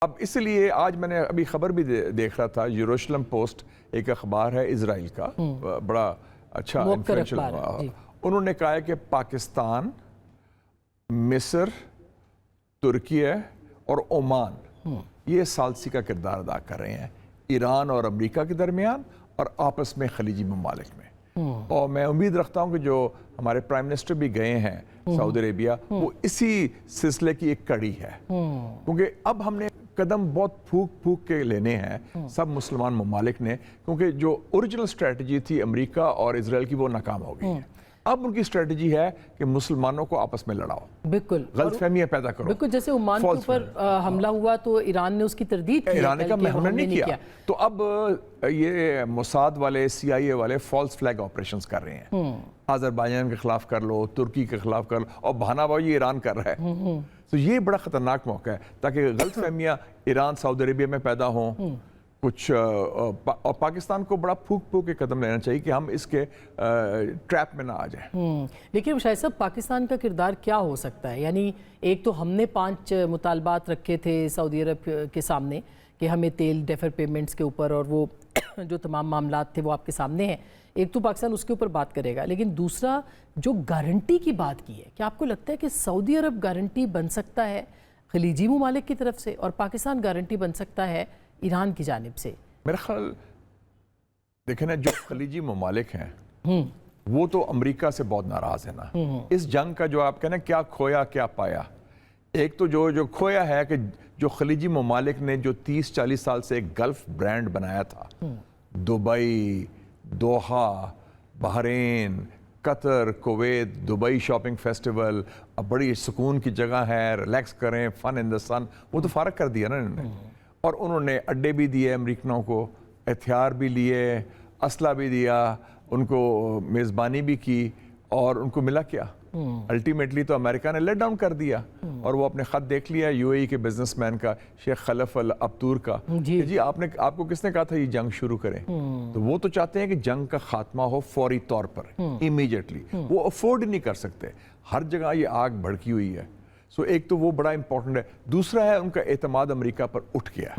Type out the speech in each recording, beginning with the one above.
اب اس لیے آج میں نے ابھی خبر بھی دیکھ رہا تھا، یروشلم پوسٹ ایک اخبار ہے اسرائیل کا، بڑا اچھا انفلوئنشل اخبار، انہوں نے کہا ہے کہ پاکستان، مصر، ترکیہ اور عمان یہ ثالثی کا کردار ادا کر رہے ہیں ایران اور امریکہ کے درمیان اور آپس میں خلیجی ممالک میں۔ اور میں امید رکھتا ہوں کہ جو ہمارے پرائم منسٹر بھی گئے ہیں سعودی عربیہ، وہ اسی سلسلے کی ایک کڑی ہے، کیونکہ اب ہم نے قدم بہت پھونک پھونک کے لینے ہیں سب مسلمان ممالک نے، کیونکہ جو اوریجنل اسٹریٹجی تھی امریکہ اور اسرائیل کی وہ ناکام ہو گئی ہے۔ اب ان کی اسٹریٹجی ہے کہ مسلمانوں کو آپس میں لڑاؤ، بالکل، جیسے عمان کے اوپر حملہ ہوا تو ایران نے اس کی تردید کی، ایران کا ہم نے نہیں کیا، تو اب یہ موساد والے، CIA والے فالس فلیگ آپریشنز کر رہے ہیں، آذربائیجان کے خلاف کر لو، ترکی کے خلاف کر لو، اور بہانہ بازی ایران کر رہا ہے۔ تو یہ بڑا خطرناک موقع ہے تاکہ غلط فہمیاں ایران سعودی عربیہ میں پیدا ہوں کچھ، اور پاکستان کو بڑا پھونک پھونک کے قدم لینا چاہیے کہ ہم اس کے ٹریپ میں نہ آ جائیں۔ لیکن شاہد صاحب، پاکستان کا کردار کیا ہو سکتا ہے؟ یعنی ایک تو ہم نے 5 مطالبات رکھے تھے سعودی عرب کے سامنے کہ ہمیں تیل ڈیفر پیمنٹس کے اوپر، اور وہ جو تمام معاملات تھے وہ آپ کے سامنے ہیں، ایک تو پاکستان اس کے اوپر بات کرے گا، لیکن دوسرا جو گارنٹی کی بات کی ہے، کیا آپ کو لگتا ہے کہ سعودی عرب گارنٹی بن سکتا ہے خلیجی ممالک کی طرف سے، اور پاکستان گارنٹی بن سکتا ہے ایران کی جانب سے؟ میرا خیال دیکھیں نا، جو خلیجی ممالک ہیں وہ تو امریکہ سے بہت ناراض ہے نا، اس جنگ کا جو آپ کہنا کیا کھویا کیا پایا۔ ایک تو جو کھویا ہے کہ جو خلیجی ممالک نے جو 30-40 سال سے ایک گلف برانڈ بنایا تھا، دبئی، دوحہ، بحرین، قطر، کویت، دبئی شاپنگ فیسٹیول، اب بڑی سکون کی جگہ ہے، ریلیکس کریں، فن ان دا سن، وہ تو فارغ کر دیا نا انہوں نے، اور انہوں نے اڈے بھی دیے امریکنوں کو، ہتھیار بھی لیے، اسلحہ بھی دیا، ان کو میزبانی بھی کی، اور ان کو ملا کیا؟ الٹیمیٹلی تو امریکہ نے لیٹ ڈاؤن کر دیا، اور وہ اپنے خط دیکھ لیا UAE کے بزنس مین کا، شیخ خلف الابتور کا، کہ جی آپ کو کس نے کہا تھا یہ جنگ شروع کریں؟ تو وہ تو چاہتے ہیں کہ جنگ کا خاتمہ ہو فوری طور پر، امیجیٹلی، وہ افورڈ نہیں کر سکتے، ہر جگہ یہ آگ بھڑکی ہوئی ہے۔ سو ایک تو وہ بڑا امپورٹنٹ ہے، دوسرا ہے ان کا اعتماد امریکہ پر اٹھ گیا،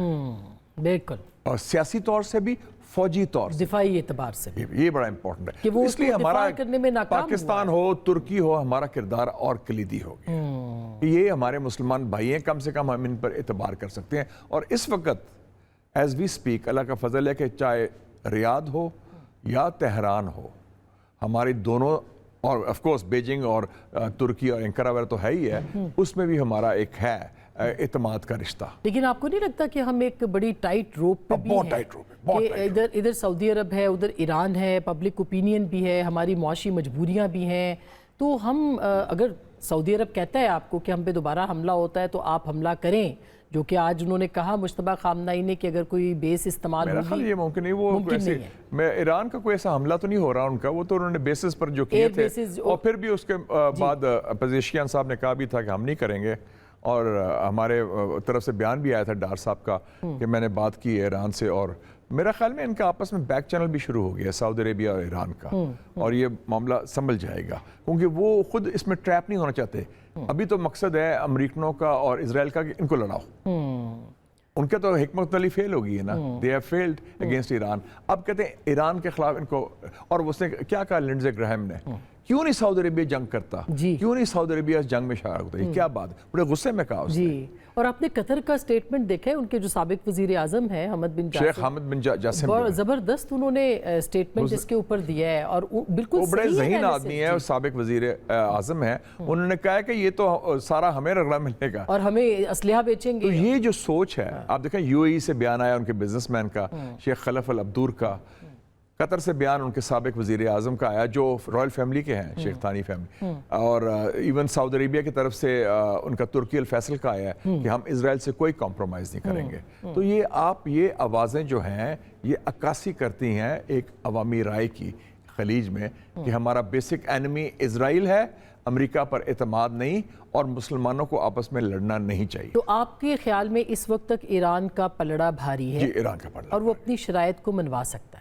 بالکل، اور سیاسی طور سے بھی، فوجی طور سے، دفاعی اعتبار سے بھی، یہ بڑا امپورٹنٹ ہے، کہ وہ اس لیے ہمارا پاکستان ہو، ترکی ہو، ہمارا کردار اور کلیدی ہو گیا۔ یہ ہمارے مسلمان بھائی ہیں، کم سے کم ہم ان پر اعتبار کر سکتے ہیں، اور اس وقت ایز وی سپیک اللہ کا فضل ہے کہ چاہے ریاض ہو یا تہران ہو، ہماری دونوں، اور آف کورس بیجنگ اور ترکی اور انقرہ وغیرہ تو ہے ہی ہے، اس میں بھی ہمارا ایک ہے اعتماد کا رشتہ۔ لیکن آپ کو نہیں لگتا کہ ہم ایک بڑی ٹائٹ روپ پہ بھی ہیں؟ بہت ٹائٹ روپ ہے، کہ ادھر سعودی عرب ہے، ادھر ایران ہے، پبلک اوپینین بھی ہے، ہماری معاشی مجبوریاں بھی ہیں، تو ہم اگر سعودی عرب کہتا ہے آپ کو کہ ہم پہ دوبارہ حملہ ہوتا ہے تو آپ حملہ کریں، جو کہ آج انہوں نے کہا مجتبیٰ خامنہ ای نے کہ اگر کوئی بیس استعمال ہوگی، میرا خیال یہ ممکن نہیں، وہ ایسے ایران کا کوئی ایسا حملہ تو نہیں ہو رہا ان کا، وہ تو انہوں نے بیسز پر جو کیے تھے، اور پھر بھی اس کے بعد اپوزیشن صاحب نے کہا بھی تھا کہ ہم نہیں کریں گے، اور ہمارے طرف سے بیان بھی آیا تھا ڈار صاحب کا کہ میں نے بات کی ایران سے، اور میرا خیال میں ان کا آپس میں بیک چینل بھی شروع ہو گیا سعودی عربیہ اور ایران کا، اور یہ معاملہ سنبھل جائے گا، کیونکہ وہ خود اس میں ٹریپ نہیں ہونا چاہتے۔ ابھی تو مقصد ہے امریکنوں کا اور اسرائیل کا کہ ان کو لڑاؤ، ان کے تو حکمت عملی فیل ہو گئی ہے نا، they have failed against Iran. اب کہتے ہیں ایران کے خلاف ان کو، اور اس نے کیا کہا لنڈزے گراہم نے، کیوں نہیں سعودی عربیہ جنگ کرتا، کیوں نہیں سعودی عربیہ اس جنگ میں شامل ہوتا، یہ کیا بات ہے، بڑے غصے میں کہا اس نے۔ جی، اور آپ نے قطر کا سٹیٹمنٹ دیکھا ہے، ان کے جو سابق وزیر اعظم ہیں حمد بن جاسم، شیخ حمد بن جاسم، زبردست انہوں نے سٹیٹمنٹ اس کے اوپر دیا ہے، اور بالکل وہ بڑے ذہین آدمی ہیں، سابق وزیر اعظم ہیں، انہوں نے کہا ہے کہ یہ تو سارا ہمیں رگڑا ملنے گا، اور ہمیں اسلحہ بیچیں گے۔ تو یہ جو سوچ ہے، آپ دیکھیں UAE سے بیان آیا ان کے بزنس مین کا، شیخ خلف الابدور کا، قطر سے بیان ان کے سابق وزیر اعظم کا آیا جو رائل فیملی کے ہیں، شیخ ثانی فیملی، اور ایون سعودی عربیہ کی طرف سے ان کا ترکی الفیصل کا آیا ہے کہ ہم اسرائیل سے کوئی کمپرومائز نہیں کریں گے۔ تو یہ آوازیں جو ہیں یہ عکاسی کرتی ہیں ایک عوامی رائے کی خلیج میں کہ ہمارا بیسک اینمی اسرائیل ہے، امریکہ پر اعتماد نہیں، اور مسلمانوں کو آپس میں لڑنا نہیں چاہیے۔ تو آپ کے خیال میں اس وقت تک ایران کا پلڑا بھاری ہے؟ جی، ایران کا پلڑا، اور وہ اپنی شرائط کو منوا سکتا ہے؟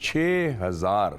6000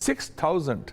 6000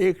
1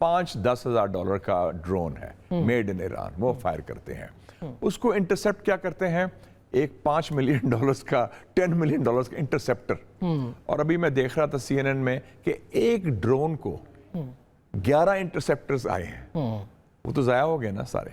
5-10 ہزار ڈالر کا ڈرون ہے میڈ ان ایران، وہ فائر کرتے ہیں، اس کو انٹرسپٹ کیا کرتے ہیں، ایک $5 ملین کا $10 ملین کا انٹرسپٹر، اور ابھی میں دیکھ رہا تھا CNN میں کہ ایک ڈرون کو 11 انٹرسپٹرز آئے ہیں، وہ تو ضائع ہو گئے نا سارے،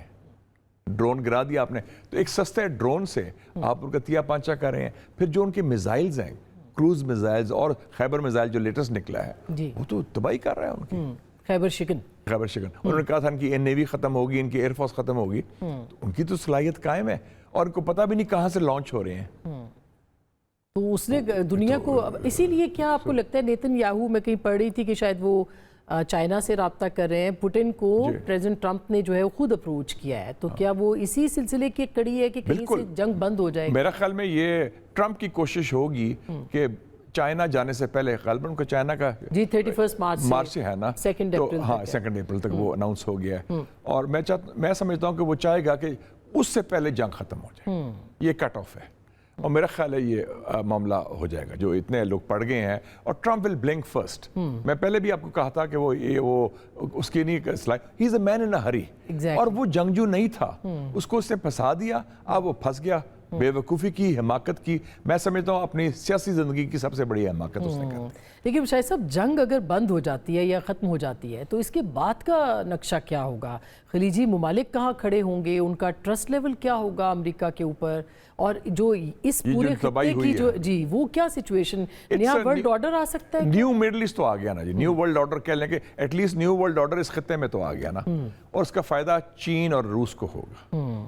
ڈرون گرا دیا آپ نے، تو ایک سستے ڈرون سے آپ ان کا تیا پانچا کر رہے ہیں، پھر جو ان کے میزائلز ہیں، کروز میزائلز اور خیبر میزائل جو لیٹسٹ نکلا ہے وہ تو تباہی کر رہا ہے ان کی، خیبر شکن انہوں نے کہا تھا ان کی نیوی ختم ہوگی، ان کی ایئر فورس ختم ہوگی، تو ان کی تو صلاحیت قائم ہے اور ان کو پتہ بھی نہیں کہاں سے لانچ ہو رہے ہیں۔ تو اس نے دنیا کو، اسی لیے کیا آپ کو لگتا ہے نیتن یاہو، میں کہیں پڑھ رہی تھی کہ شاید وہ چائنا سے رابطہ کر رہے ہیں، پوٹن کو پریزیڈنٹ ٹرمپ نے جو ہے خود اپروچ کیا ہے، تو کیا وہ اسی سلسلے کی کڑی ہے کہ کہیں سے جنگ بند ہو جائے گی؟ میرا خیال میں یہ ٹرمپ کی کوشش ہوگی کہ چائنا جانے سے پہلے، غالباً کو چائنا کا 31 مارچ سے ہے نا، 2 اپریل ہاں 2 اپریل تک وہ اناؤنس ہو گیا ہے، اور میں سمجھتا ہوں کہ وہ چاہے گا کہ اس سے پہلے جنگ ختم ہو جائے، یہ کٹ آف ہے، اور میرا خیال ہے یہ معاملہ ہو جائے گا، جو اتنے لوگ پڑ گئے ہیں، اور ٹرمپ ول بلنک فرسٹ، میں پہلے بھی آپ کو کہا تھا کہ وہ اس کی نہیں صلاحیت، ہی از اے مین ان اے ہری، اور وہ جنگجو نہیں تھا، اس کو اس نے پھنسا دیا، اب وہ پھنس گیا، بے وقوفی کی، حماقت کی، میں سمجھتا ہوں اپنی سیاسی زندگی کی سب سے بڑی حماقت اس نے کر دی۔ لیکن شاہد صاحب، جنگ اگر بند ہو جاتی ہے یا ختم ہو جاتی ہے تو اس کے بعد کا نقشہ کیا ہوگا؟ خلیجی ممالک کہاں کھڑے ہوں گے؟ ان کا ٹرسٹ لیول کیا ہوگا امریکہ کے اوپر؟ اور جو اس پورے خطے کی جو وہ کیا سچویشن، نیا ورلڈ آرڈر آ سکتا ہے؟ نیو مڈل ایسٹ تو آ گیا نا جی، نیو ورلڈ آرڈر کہہ لیں کہ at least new world order اس خطے میں تو آ گیا نا، اور اس کا فائدہ چین اور روس کو ہوگا۔